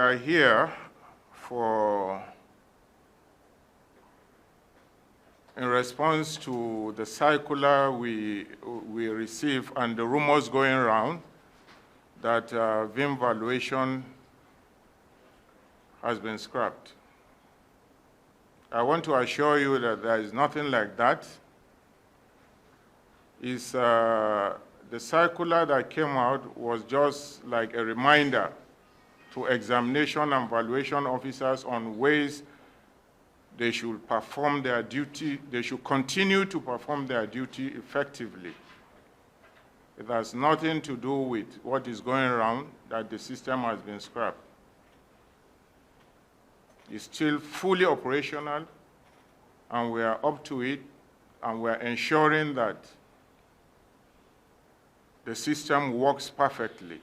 are here in response to the circular we received and the rumors going around that VIN valuation has been scrapped. I want to assure you that there is nothing like that. The circular that came out was just like a reminder to examination and valuation officers on ways they should perform their duty, they should continue to perform their duty effectively. It has nothing to do with what is going around, that the system has been scrapped. It's still fully operational, and we are up to it, and we are ensuring that the system works perfectly.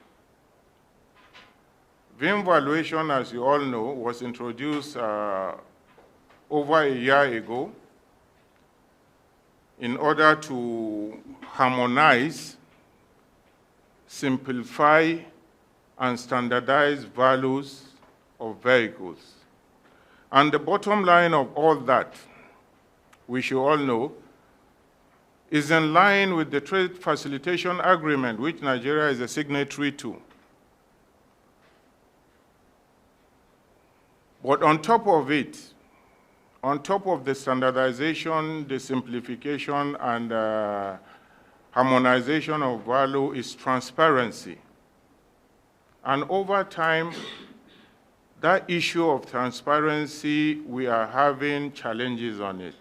VIN valuation, as you all know, was introduced over a year ago in order to harmonize, simplify, and standardize values of vehicles. And the bottom line of all that, we should all know, is in line with the Trade Facilitation Agreement, which Nigeria is a signatory to. But on top of it, on top of the standardization, the simplification, and harmonization of value is transparency. And over time, that issue of transparency, we are having challenges on it.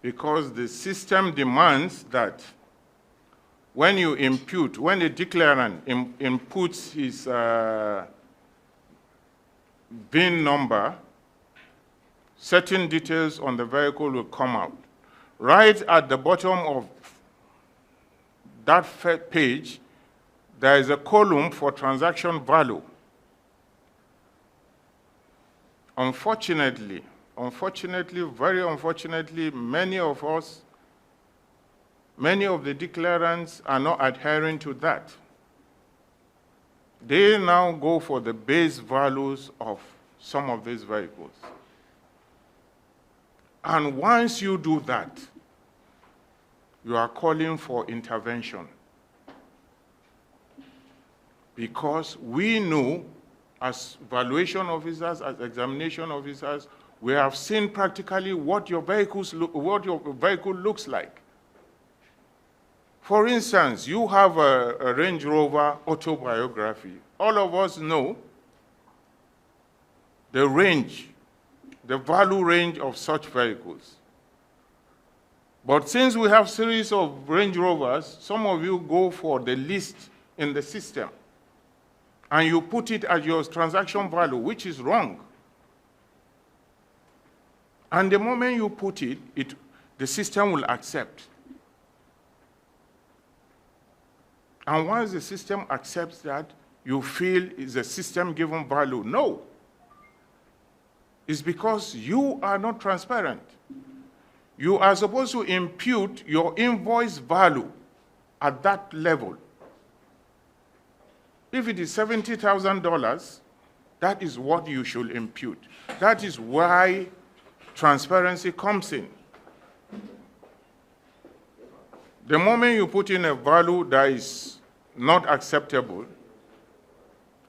Because the system demands that when you impute, when a declarant inputs his VIN number, certain details on the vehicle will come out. Right at the bottom of that page, there is a column for transaction value. Unfortunately, very unfortunately, many of the declarants are not adhering to that. They now go for the base values of some of these vehicles. And once you do that, you are calling for intervention. Because we know, as valuation officers, as examination officers, we have seen practically what your vehicle looks like. For instance, you have a Range Rover autobiography. All of us know the range, the value range of such vehicles. But since we have series of Range Rovers, some of you go for the least in the system, and you put it as your transaction value, which is wrong. And the moment you put it, the system will accept. And once the system accepts that, you feel it's a system-given value. No. It's because you are not transparent. You are supposed to impute your invoice value at that level. If it is $70,000, that is what you should impute. That is why transparency comes in. The moment you put in a value that is not acceptable,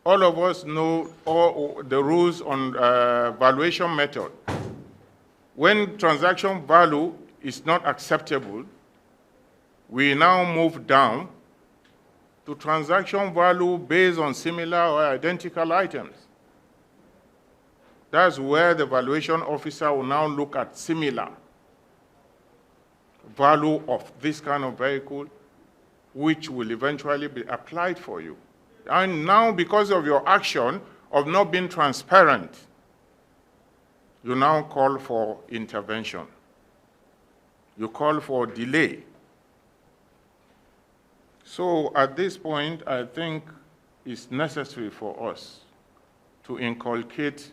all of us know all the rules on valuation method. When transaction value is not acceptable, we now move down to transaction value based on similar or identical items. That's where the valuation officer will now look at similar value of this kind of vehicle, which will eventually be applied for you. And now, because of your action of not being transparent, you now call for intervention. You call for delay. So at this point, I think it's necessary for us to inculcate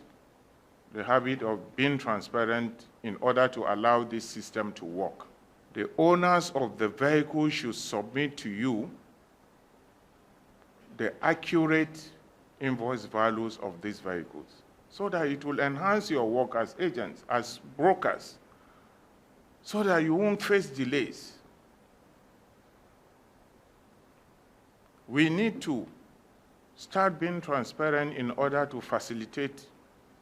the habit of being transparent in order to allow this system to work. The owners of the vehicle should submit to you the accurate invoice values of these vehicles so that it will enhance your work as agents, as brokers, so that you won't face delays. We need to start being transparent in order to facilitate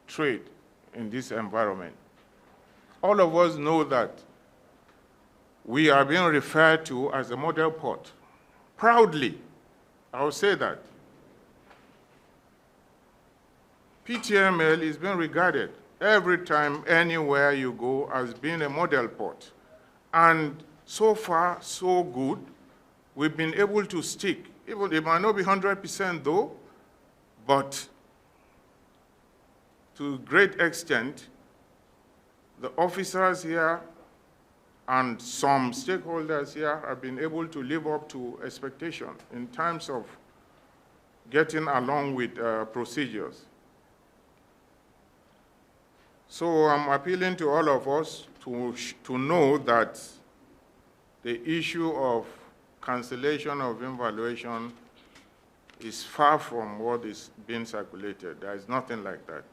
trade in this environment. All of us know that we are being referred to as a model port. Proudly, I will say that. PTML is being regarded every time, anywhere you go, as being a model port. And so far, so good. We've been able to stick. Even it might not be 100% though, but to a great extent, the officers here and some stakeholders here have been able to live up to expectation in terms of getting along with procedures. So I'm appealing to all of us to know that the issue of cancellation of valuation is far from what is being circulated. There is nothing like that.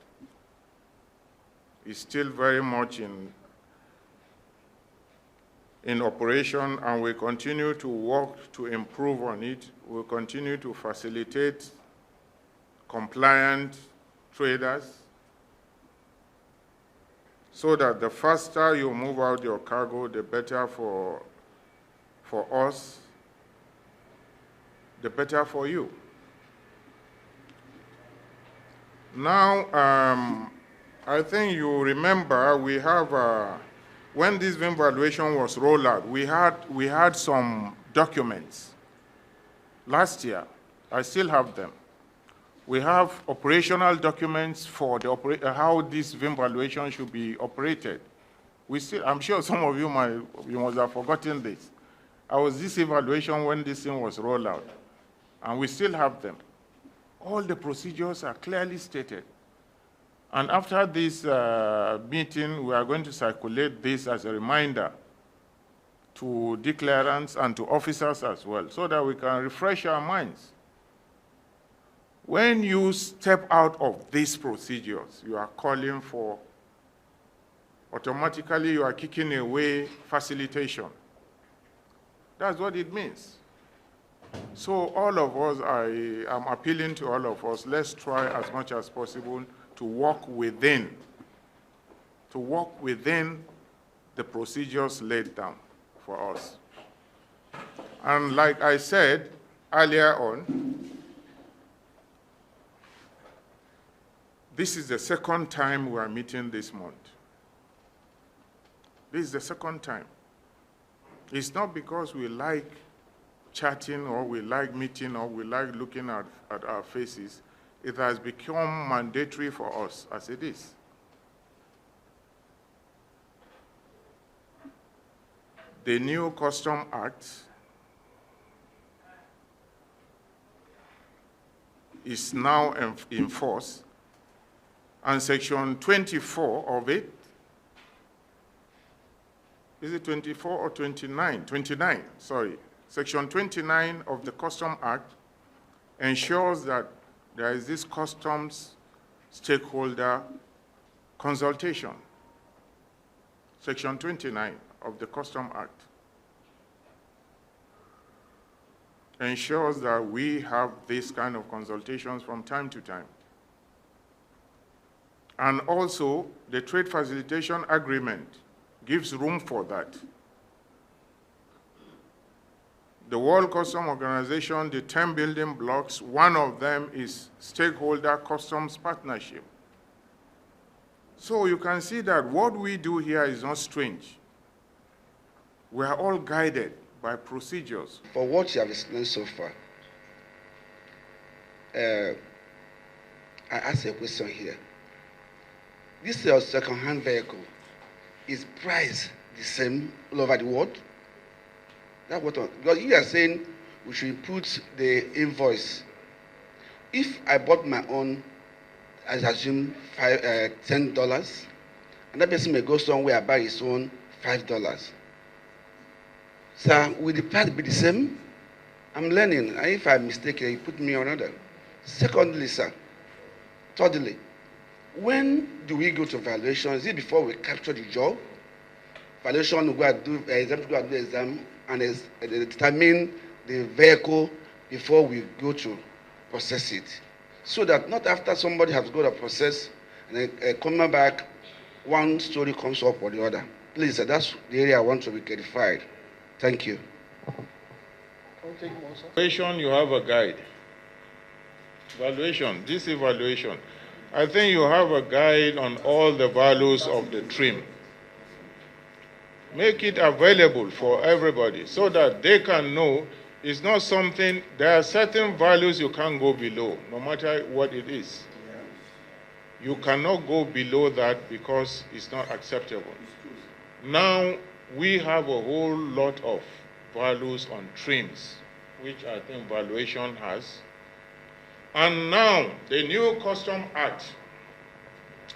It's still very much in operation, and we continue to work to improve on it. We'll continue to facilitate compliant traders so that the faster you move out your cargo, the better for us, the better for you. Now, I think you remember we have, when this VIN valuation was rolled out, we had some documents last year. I still have them. We have operational documents for how this VIN valuation should be operated. I'm sure some of you must have forgotten this. I was this evaluation when this thing was rolled out, and we still have them. All the procedures are clearly stated. And after this meeting, we are going to circulate this as a reminder to declarants and to officers as well, so that we can refresh our minds. When you step out of these procedures, you are calling for, automatically you are kicking away facilitation. That's what it means. So all of us, I am appealing to all of us, let's try as much as possible to work within the procedures laid down for us. And like I said earlier on, this is the second time we are meeting this month. This is the second time. It's not because we like chatting or we like meeting or we like looking at our faces. It has become mandatory for us as it is. The new Custom Act is now in force, and Section 24 of it, is it 24 or 29? 29, sorry. Section 29 of the Custom Act ensures that there is this customs stakeholder consultation. Section 29 of the Custom Act ensures that we have this kind of consultations from time to time. And also, the Trade Facilitation Agreement gives room for that. The World Customs Organization, the 10 building blocks, one of them is stakeholder customs partnership. So you can see that what we do here is not strange. We are all guided by procedures. For what you have explained so far, I ask a question here. This is a second-hand vehicle. Is price the same all over the world? That's what, because you are saying we should put the invoice. If I bought my own, I assume $10, and that person may go somewhere and buy his own $5. So will the price be the same? I'm learning, and if I'm mistaken, you put me on another. Secondly, sir, Thirdly, when do we go to valuation? Is it before we capture the job? Valuation, we go and do exam, we go and do exam, and determine the vehicle before we go to process it. So that not after somebody has got a process and then coming back, one story comes up or the other. Please, that's the area I want to be clarified. Thank you. Valuation, you have a guide. Valuation, this evaluation. I think you have a guide on all the values of the trim. Make it available for everybody so that they can know it's not something, there are certain values you can't go below, no matter what it is. You cannot go below that because it's not acceptable. Now, we have a whole lot of values on trims, which I think valuation has. And now, the new Custom Act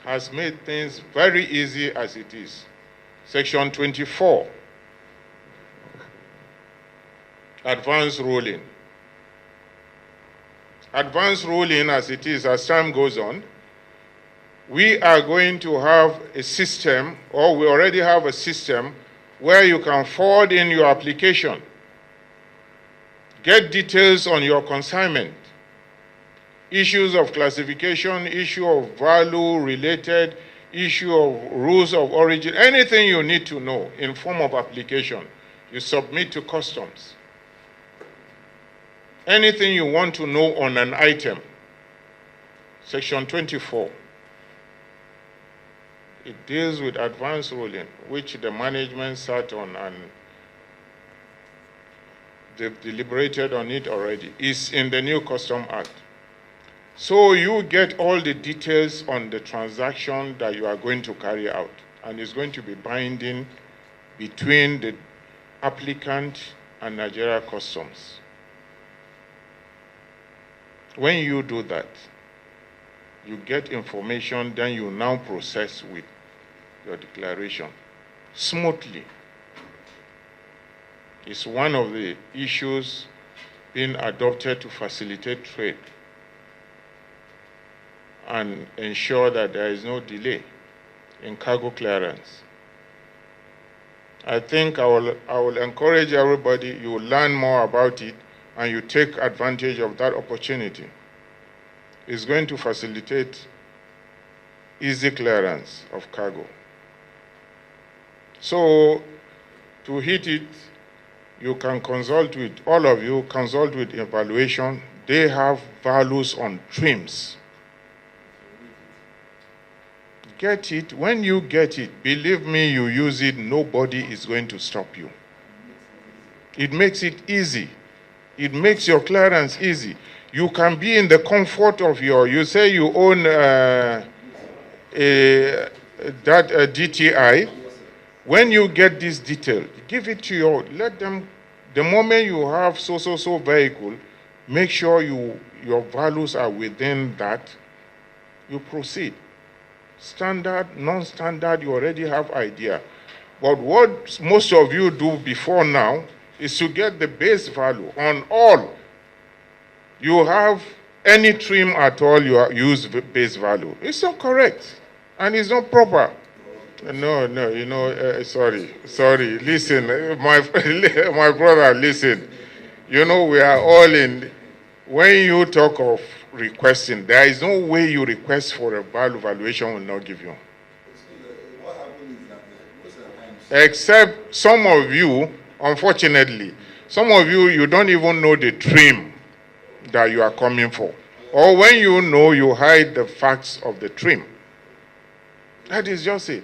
has made things very easy as it is. Section 24, advanced ruling. Advanced ruling as it is, as time goes on, we are going to have a system, or we already have a system, where you can forward in your application, get details on your consignment, issues of classification, issue of value related, issue of rules of origin, anything you need to know in form of application, you submit to customs. Anything you want to know on an item, Section 24. It deals with advanced ruling, which the management sat on and they've deliberated on it already. It's in the new Custom Act. So you get all the details on the transaction that you are going to carry out, and it's going to be binding between the applicant and Nigeria Customs. When you do that, you get information, then you now process with your declaration smoothly. It's one of the issues being adopted to facilitate trade and ensure that there is no delay in cargo clearance. I think I will encourage everybody, you learn more about it and you take advantage of that opportunity. It's going to facilitate easy clearance of cargo. So to hit it, you can consult with, all of you, consult with Evaluation. They have values on trims. Get it. When you get it, believe me, you use it, nobody is going to stop you. It makes it easy. It makes your clearance easy. You can be in the comfort of your, you say you own DTI. When you get this detail, give it to your, let them, the moment you have so vehicle, make sure your values are within that, you proceed. Standard, non-standard, you already have idea. But what most of you do before now is to get the base value on all. You have any trim at all, you use base value. It's not correct, and it's not proper. No, you know, sorry, listen, my brother, listen. You know, we are all in, when you talk of requesting, there is no way you request for a value valuation will not give you. What happens is that most of the time, Except some of you, unfortunately, some of you, you don't even know the trim that you are coming for. Or when you know, you hide the facts of the trim. That is just it.